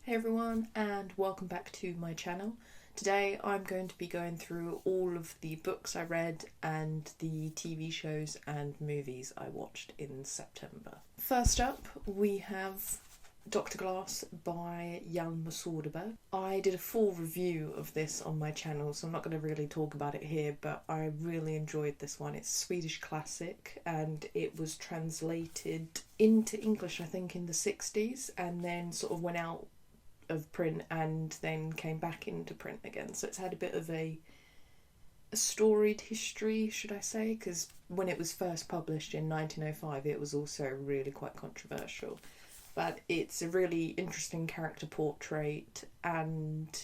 Hey everyone, and welcome back to my channel. Today I'm going to be going through all of the books I read and the TV shows and movies I watched in September. First up, we have Dr. Glass by Jan Masordberg. I did a full review of this on my channel, so I'm not going to really talk about it here, but I really enjoyed this one. It's a Swedish classic and it was translated into English, I think, in the 60s, and then sort of went out of print and then came back into print again. So it's had a bit of a storied history, should I say, because when it was first published in 1905 it was also really quite controversial. But it's a really interesting character portrait and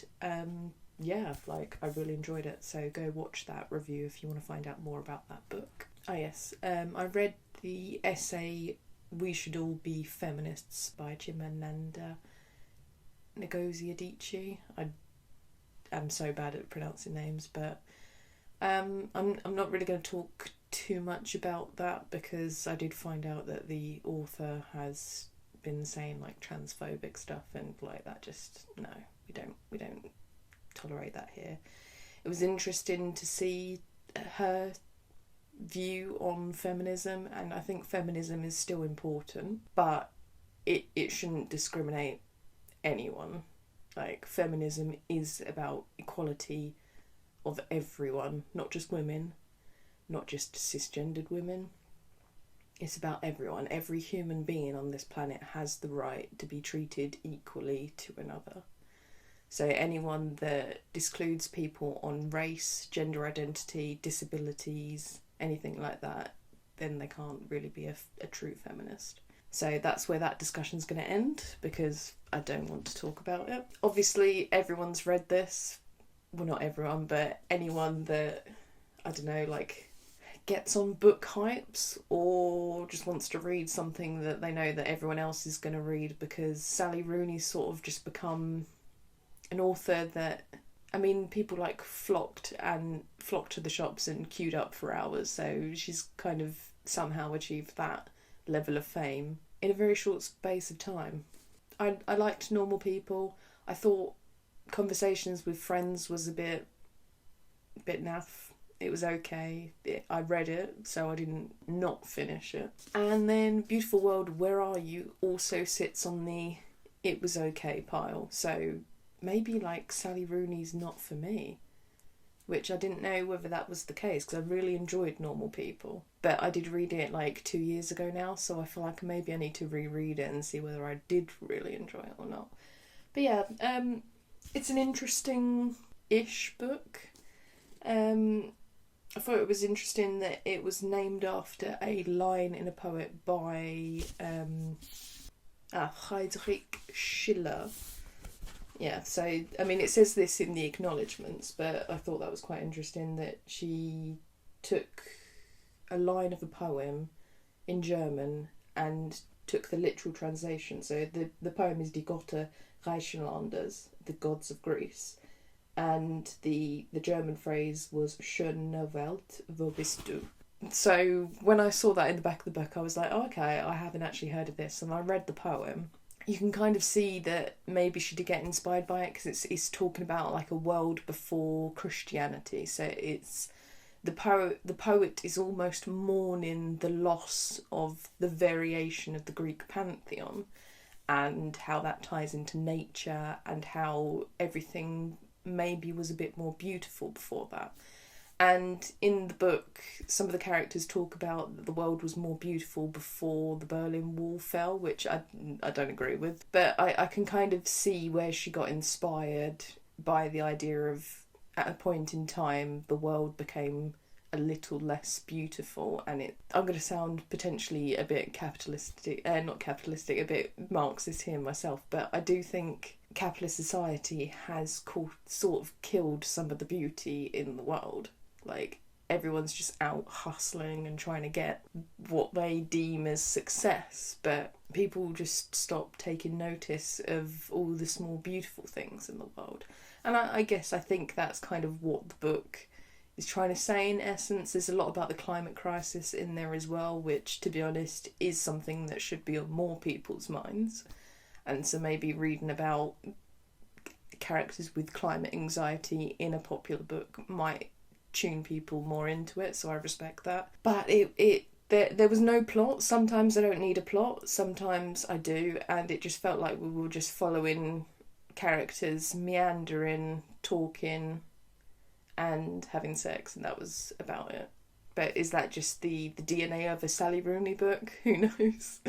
yeah, like I really enjoyed it. So go watch that review if you want to find out more about that book. Oh yes, I read the essay We Should All Be Feminists by Chimamanda Ngozi Adichie. I'm so bad at pronouncing names, but I'm not really going to talk too much about that because I did find out that the author has been saying like transphobic stuff and like that. Just no, we don't tolerate that here. It was interesting to see her view on feminism, and I think feminism is still important, but it shouldn't discriminate anyone. Like, feminism is about equality of everyone, not just women, not just cisgendered women. It's about everyone. Every human being on this planet has the right to be treated equally to another. So anyone that excludes people on race, gender identity, disabilities, anything like that, then they can't really be a true feminist. So that's where that discussion's going to end, because I don't want to talk about it. Obviously, everyone's read this. Well, not everyone, but anyone that, I don't know, like, gets on book hypes or just wants to read something that they know that everyone else is going to read, because Sally Rooney's sort of just become an author that, I mean, people like flocked to the shops and queued up for hours. So she's kind of somehow achieved that level of fame in a very short space of time. I liked Normal People. I thought Conversations with Friends was a bit naff. It was okay. I read it, so I didn't not finish it. And then Beautiful World, Where Are You also sits on the it was okay pile. So maybe like Sally Rooney's not for me, which I didn't know whether that was the case because I really enjoyed Normal People. But I did read it like 2 years ago now, so I feel like maybe I need to reread it and see whether I did really enjoy it or not. But yeah, it's an interesting-ish book. I thought it was interesting that it was named after a line in a poem by Friedrich Schiller. Yeah, so, I mean, it says this in the acknowledgements, but I thought that was quite interesting that she took a line of a poem in German and took the literal translation. So the poem is Die Götter Griechenlandes, the gods of Greece, and the German phrase was Schöne Welt, wo bist du? So when I saw that in the back of the book, I was like, oh, okay, I haven't actually heard of this, and I read the poem. You can kind of see that maybe she did get inspired by it because it's talking about like a world before Christianity. So it's the poet is almost mourning the loss of the variation of the Greek pantheon and how that ties into nature and how everything maybe was a bit more beautiful before that. And in the book, some of the characters talk about that the world was more beautiful before the Berlin Wall fell, which I don't agree with. But I can kind of see where she got inspired by the idea of, at a point in time, the world became a little less beautiful. And I'm going to sound potentially a bit not capitalistic, a bit Marxist here myself, but I do think capitalist society has sort of killed some of the beauty in the world. Like, everyone's just out hustling and trying to get what they deem as success, but people just stop taking notice of all the small beautiful things in the world. And I think that's kind of what the book is trying to say in essence. There's a lot about the climate crisis in there as well, which, to be honest, is something that should be on more people's minds. and so maybe reading about characters with climate anxiety in a popular book might tune people more into it, so I respect that. But there was no plot. Sometimes I don't need a plot, sometimes I do, and it just felt like we were just following characters meandering, talking and having sex, and that was about it. But is that just the DNA of a Sally Rooney book? Who knows?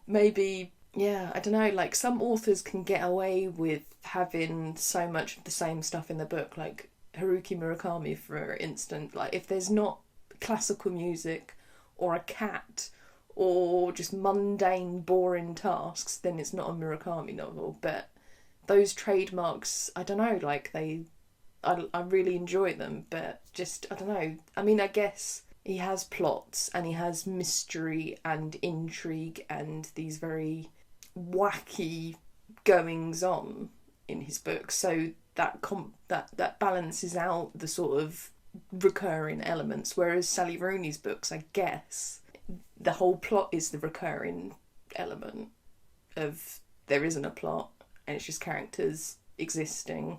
Maybe, yeah, I don't know, like some authors can get away with having so much of the same stuff in the book, like Haruki Murakami, for instance. Like, if there's not classical music or a cat or just mundane, boring tasks, then it's not a Murakami novel. But those trademarks, I don't know, like I really enjoy them, but just, I don't know. I mean, I guess he has plots and he has mystery and intrigue and these very wacky goings on in his books, so that balances out the sort of recurring elements. Whereas Sally Rooney's books, I guess, the whole plot is the recurring element of there isn't a plot and it's just characters existing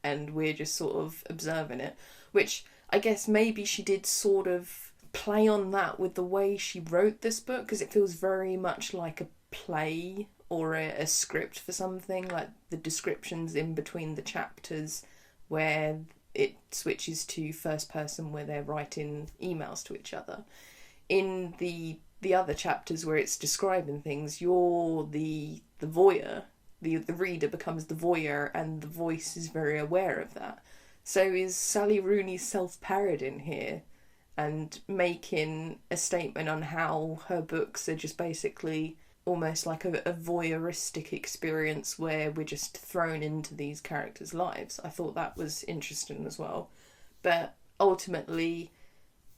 and we're just sort of observing it, which I guess maybe she did sort of play on that with the way she wrote this book, because it feels very much like a play or a script for something, like the descriptions in between the chapters where it switches to first person where they're writing emails to each other. In the other chapters where it's describing things, you're the voyeur. The reader becomes the voyeur and the voice is very aware of that. So is Sally Rooney self-parodying here and making a statement on how her books are just basically almost like a voyeuristic experience where we're just thrown into these characters' lives? I thought that was interesting as well. But ultimately,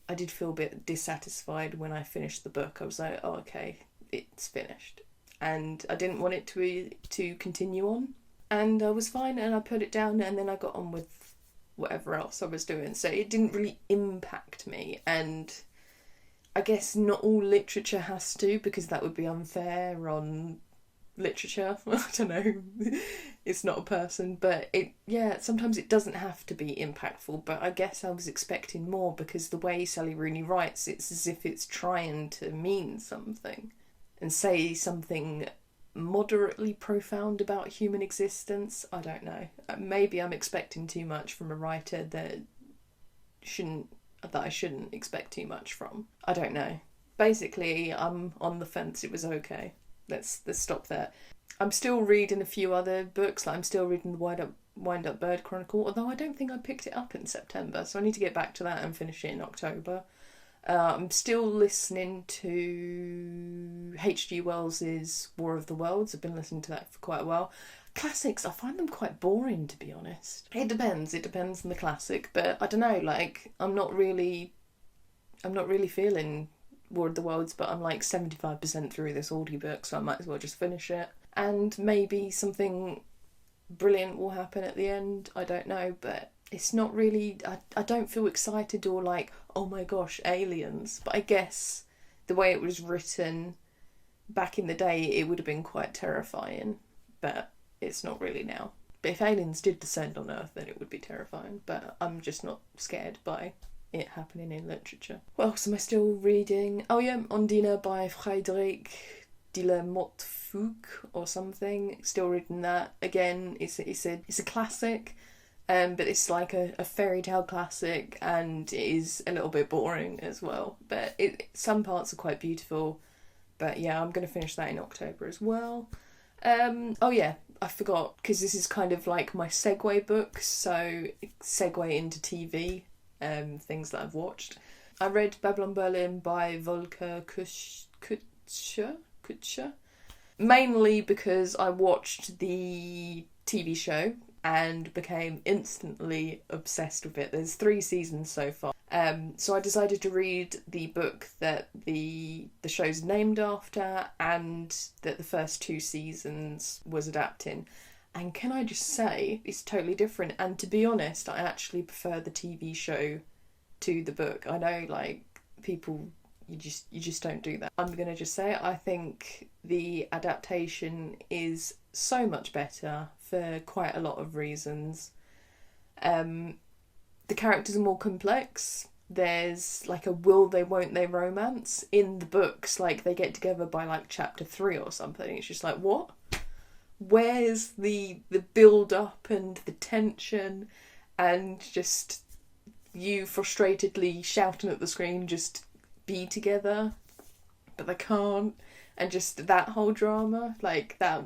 I did feel a bit dissatisfied when I finished the book. I was like, oh, okay, it's finished. And I didn't want it to continue on. And I was fine, and I put it down, and then I got on with whatever else I was doing. So it didn't really impact me. And I guess not all literature has to, because that would be unfair on literature. I don't know. It's not a person, but sometimes it doesn't have to be impactful. But I guess I was expecting more, because the way Sally Rooney writes, it's as if it's trying to mean something and say something moderately profound about human existence. I don't know. Maybe I'm expecting too much from a writer that I shouldn't expect too much from. I don't know. Basically, I'm on the fence. It was okay. Let's stop there. I'm still reading a few other books. Like, I'm still reading the Wind Up Bird Chronicle, although I don't think I picked it up in September, so I need to get back to that and finish it in October. I'm still listening to H.G. Wells's War of the Worlds. I've been listening to that for quite a while. Classics, I find them quite boring, to be honest. It depends on the classic, but I don't know, like, I'm not really feeling War of the Worlds, but I'm like 75% through this audiobook, so I might as well just finish it. And maybe something brilliant will happen at the end, I don't know, but it's not really, I don't feel excited or like, oh my gosh, aliens. But I guess the way it was written back in the day, it would have been quite terrifying, but it's not really now. But if aliens did descend on Earth, then it would be terrifying, but I'm just not scared by it happening in literature. What else am I still reading? Oh yeah, Ondina by Frédéric de la Mottefouque or something. Still reading that. Again, it's a classic. But it's like a fairy tale classic, and it is a little bit boring as well. But some parts are quite beautiful. But yeah, I'm going to finish that in October as well. Oh yeah, I forgot, because this is kind of like my segue book, so segue into TV, things that I've watched. I read Babylon Berlin by Volker Kutscher, mainly because I watched the TV show and became instantly obsessed with it. There's 3 seasons so far. So I decided to read the book that the show's named after and that the first 2 seasons was adapting. And can I just say, it's totally different. And to be honest, I actually prefer the TV show to the book. I know, like, people You just don't do that. I'm going to just say it. I think the adaptation is so much better for quite a lot of reasons. The characters are more complex. There's like a will they won't they romance in the books. Like they get together by like chapter 3 or something. It's just like, what? Where's the build up and the tension and just you frustratedly shouting at the screen, just be together, but they can't, and just that whole drama, like that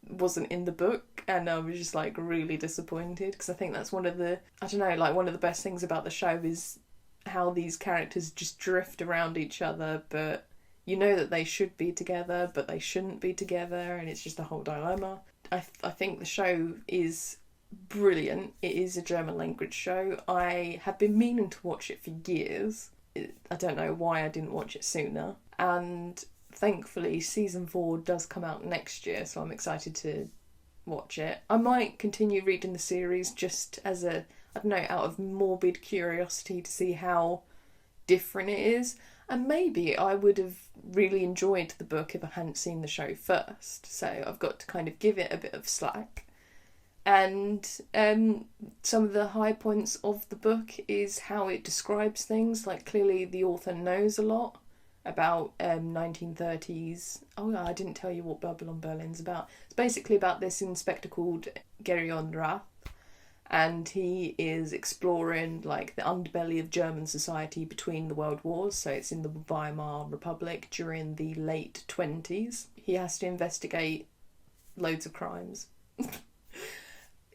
wasn't in the book, and I was just like really disappointed, because I think that's one of the, I don't know, like one of the best things about the show is how these characters just drift around each other, but you know that they should be together, but they shouldn't be together, and it's just a whole dilemma. I think the show is brilliant. It is a German language show. I have been meaning to watch it for years. I don't know why I didn't watch it sooner. And thankfully season 4 does come out next year, so I'm excited to watch it. I might continue reading the series just as a, I don't know, out of morbid curiosity to see how different it is. And maybe I would have really enjoyed the book if I hadn't seen the show first. So I've got to kind of give it a bit of slack. And some of the high points of the book is how it describes things. Like, clearly the author knows a lot about 1930s. Oh yeah, I didn't tell you what Babylon Berlin's about. It's basically about this inspector called Gerion Rath, and he is exploring like the underbelly of German society between the world wars. So it's in the Weimar Republic during the late 20s. He has to investigate loads of crimes.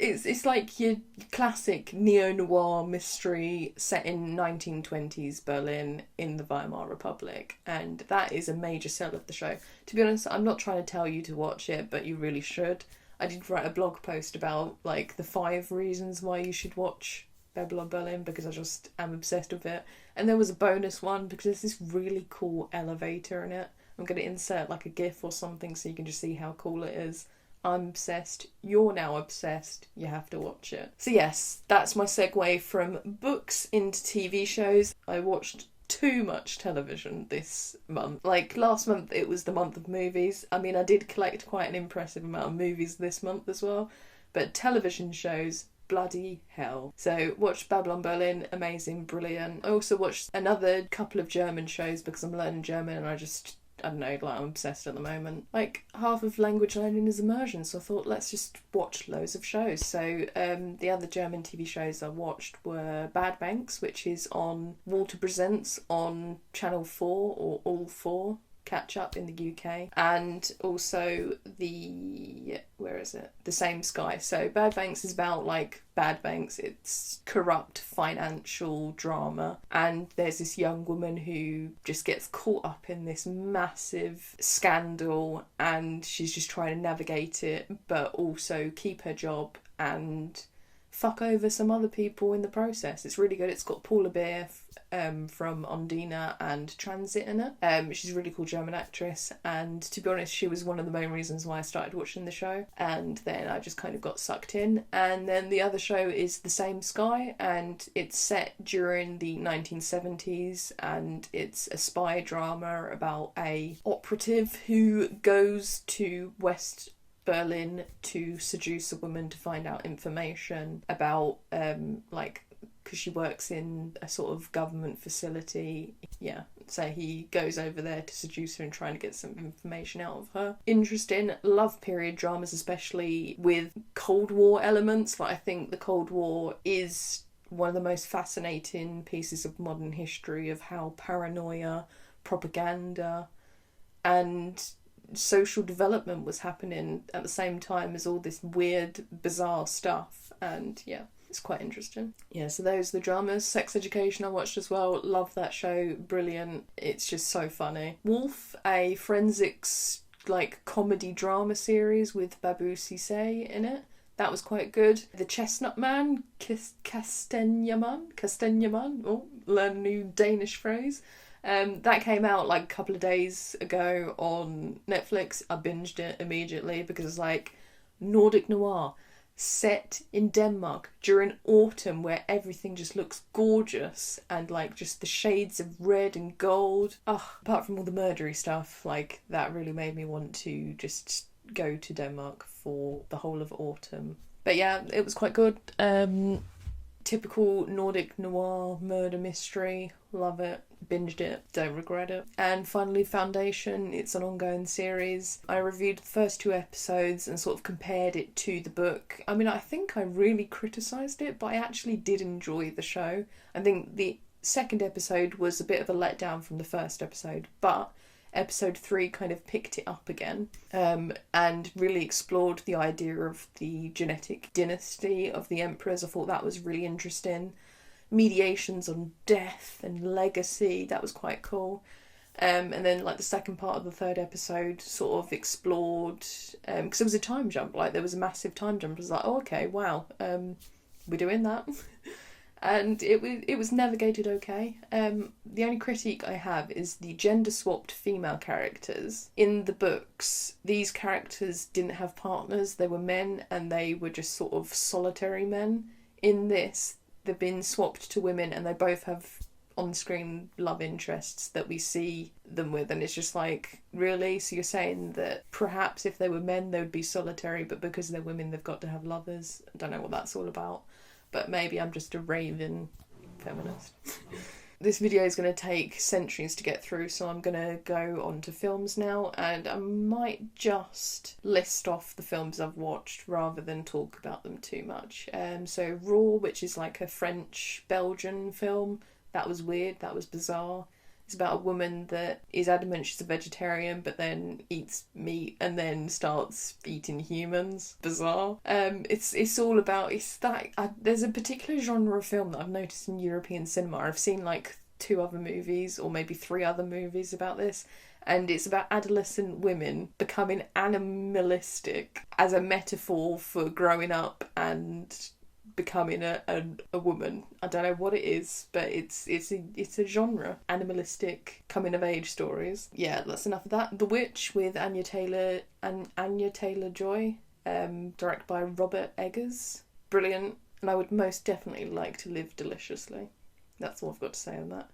It's like your classic neo-noir mystery set in 1920s Berlin in the Weimar Republic, and that is a major sell of the show. To be honest, I'm not trying to tell you to watch it, but you really should. I did write a blog post about like the 5 reasons why you should watch Babylon Berlin, because I just am obsessed with it. And there was a bonus one because there's this really cool elevator in it. I'm going to insert like a GIF or something so you can just see how cool it is. I'm obsessed. You're now obsessed. You have to watch it. So yes, that's my segue from books into TV shows. I watched too much television this month. Like last month it was the month of movies. I mean, I did collect quite an impressive amount of movies this month as well. But television shows, bloody hell. So watched Babylon Berlin, amazing, brilliant. I also watched another couple of German shows because I'm learning German and I don't know, like I'm obsessed at the moment. Like half of language learning is immersion, so I thought let's just watch loads of shows. So the other German TV shows I watched were Bad Banks, which is on Walter Presents on Channel 4 or All 4 catch up in the UK, and also The Same Sky. So Bad Banks is about like bad banks. It's corrupt financial drama, and there's this young woman who just gets caught up in this massive scandal, and she's just trying to navigate it but also keep her job and fuck over some other people in the process. It's really good. It's got Paula Beer from Ondina and Transit in it. She's a really cool German actress, and to be honest, she was one of the main reasons why I started watching the show, and then I just kind of got sucked in. And then the other show is The Same Sky, and it's set during the 1970s, and it's a spy drama about a operative who goes to West Berlin to seduce a woman to find out information about because she works in a sort of government facility. Yeah, so he goes over there to seduce her and trying to get some information out of her. Interesting. Love period dramas, especially with Cold War elements. Like, I think the Cold War is one of the most fascinating pieces of modern history of how paranoia, propaganda and social development was happening at the same time as all this weird, bizarre stuff. And yeah, it's quite interesting. Yeah, so those are the dramas. Sex Education I watched as well. Love that show. Brilliant. It's just so funny. Wolf, a forensics like comedy drama series with Babu Sise in it. That was quite good. The Chestnut Man, Kastenjaman. Oh, learn a new Danish phrase. That came out like a couple of days ago on Netflix. I binged it immediately because it's like Nordic noir, set in Denmark during autumn where everything just looks gorgeous and like just the shades of red and gold. Apart from all the murdery stuff, like that really made me want to just go to Denmark for the whole of autumn. But yeah, it was quite good. Typical Nordic noir murder mystery. Love it. Binged it. Don't regret it. And finally, Foundation. It's an ongoing series. I reviewed the first 2 episodes and sort of compared it to the book. I mean, I think I really criticised it, but I actually did enjoy the show. I think the second episode was a bit of a letdown from the first episode, but episode 3 kind of picked it up again, and really explored the idea of the genetic dynasty of the emperors. I thought that was really interesting. Mediations on death and legacy, that was quite cool. And then like the second part of the third episode sort of explored, because there was a time jump, like there was a massive time jump. I was like, oh okay, wow, we're doing that. And it was navigated okay. The only critique I have is the gender-swapped female characters. In the books, these characters didn't have partners, they were men, and they were just sort of solitary men. In this, they've been swapped to women, and they both have on-screen love interests that we see them with, and it's just like, really? So you're saying that perhaps if they were men, they would be solitary, but because they're women, they've got to have lovers? I don't know what that's all about. But maybe I'm just a raving feminist. This video is going to take centuries to get through, so I'm going to go on to films now, and I might just list off the films I've watched rather than talk about them too much. So Raw, which is like a French-Belgian film, that was weird, that was bizarre. It's about a woman that is adamant she's a vegetarian but then eats meat and then starts eating humans. Bizarre. It's all about, there's a particular genre of film that I've noticed in European cinema. I've seen like 2 other movies or maybe 3 other movies about this, and it's about adolescent women becoming animalistic as a metaphor for growing up and becoming a woman. I don't know what it is, but it's a genre. Animalistic coming of age stories. Yeah, that's enough of that. The Witch with Anya Taylor-Joy, directed by Robert Eggers. Brilliant, and I would most definitely like to live deliciously. That's all I've got to say on that.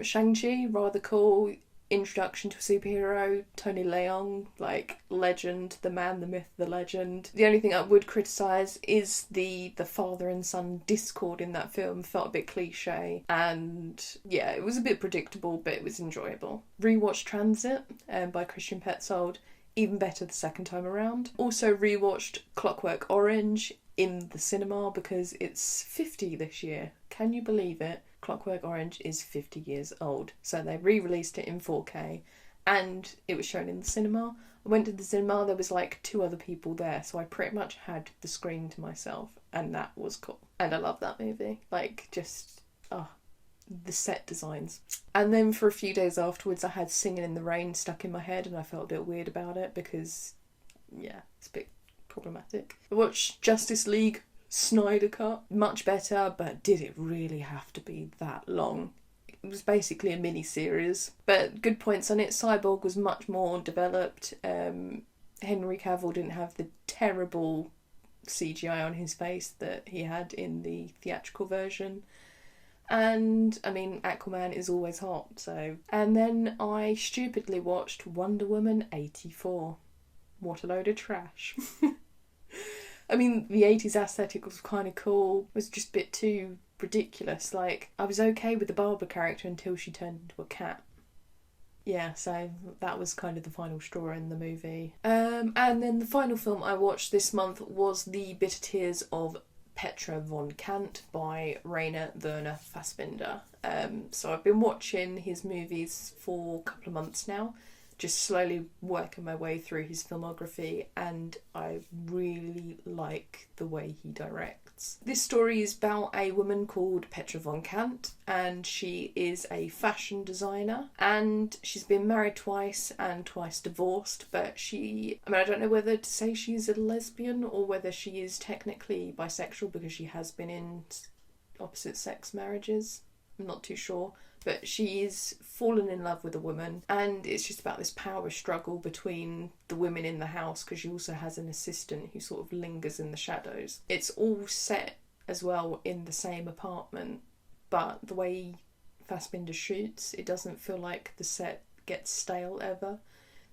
Shang-Chi, rather cool. Introduction to a superhero, Tony Leung, like legend, the man, the myth, the legend. The only thing I would criticise is the father and son discord in that film. Felt a bit cliche, and yeah, it was a bit predictable, but it was enjoyable. Rewatched Transit by Christian Petzold, even better the second time around. Also rewatched Clockwork Orange in the cinema because it's 50 this year. Can you believe it? Clockwork Orange is 50 years old. So they re-released it in 4K and it was shown in the cinema. I went to the cinema, there was like 2 other people there, so I pretty much had the screen to myself, and that was cool. And I love that movie. Like, just, the set designs. And then for a few days afterwards I had Singing in the Rain stuck in my head, and I felt a bit weird about it because, yeah, it's a bit problematic. I watched Justice League Snyder Cut. Much better, but did it really have to be that long? It was basically a mini-series, but good points on it. Cyborg was much more developed. Henry Cavill didn't have the terrible CGI on his face that he had in the theatrical version. And, I mean, Aquaman is always hot, so... And then I stupidly watched Wonder Woman 84. What a load of trash. I mean, the 80s aesthetic was kind of cool. It was just a bit too ridiculous. Like, I was okay with the Barbara character until she turned into a cat. Yeah, so that was kind of the final straw in the movie. And then the final film I watched this month was The Bitter Tears of Petra von Kant by Rayna, Verna, Fassbinder. So I've been watching his movies for a couple of months now, just slowly working my way through his filmography, and I really like the way he directs. This story is about a woman called Petra von Kant, and she is a fashion designer, and she's been married twice and twice divorced, but I don't know whether to say she's a lesbian or whether she is technically bisexual because she has been in opposite sex marriages. I'm not too sure. But she's fallen in love with a woman, and it's just about this power struggle between the women in the house, because she also has an assistant who sort of lingers in the shadows. It's all set as well in the same apartment, but the way Fassbinder shoots, it doesn't feel like the set gets stale ever.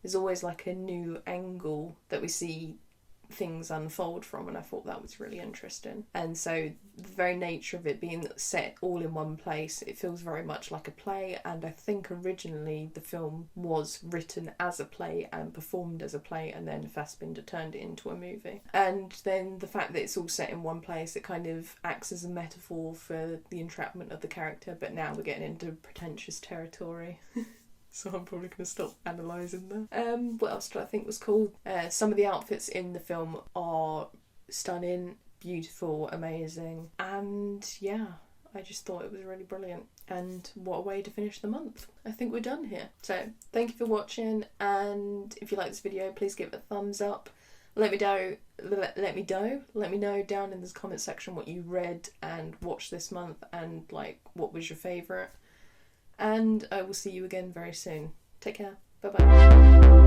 There's always like a new angle that we see things unfold from, and I thought that was really interesting. And so the very nature of it being set all in one place, it feels very much like a play, and I think originally the film was written as a play and performed as a play, and then Fassbinder turned it into a movie. And then the fact that it's all set in one place, it kind of acts as a metaphor for the entrapment of the character, but now we're getting into pretentious territory. So I'm probably going to stop analysing them. What else did I think was cool? Some of the outfits in the film are stunning, beautiful, amazing. And yeah, I just thought it was really brilliant. And what a way to finish the month. I think we're done here. So thank you for watching. And if you like this video, please give it a thumbs up. Let me know down in the comment section what you read and watched this month, and like what was your favourite. And I will see you again very soon. Take care. Bye bye.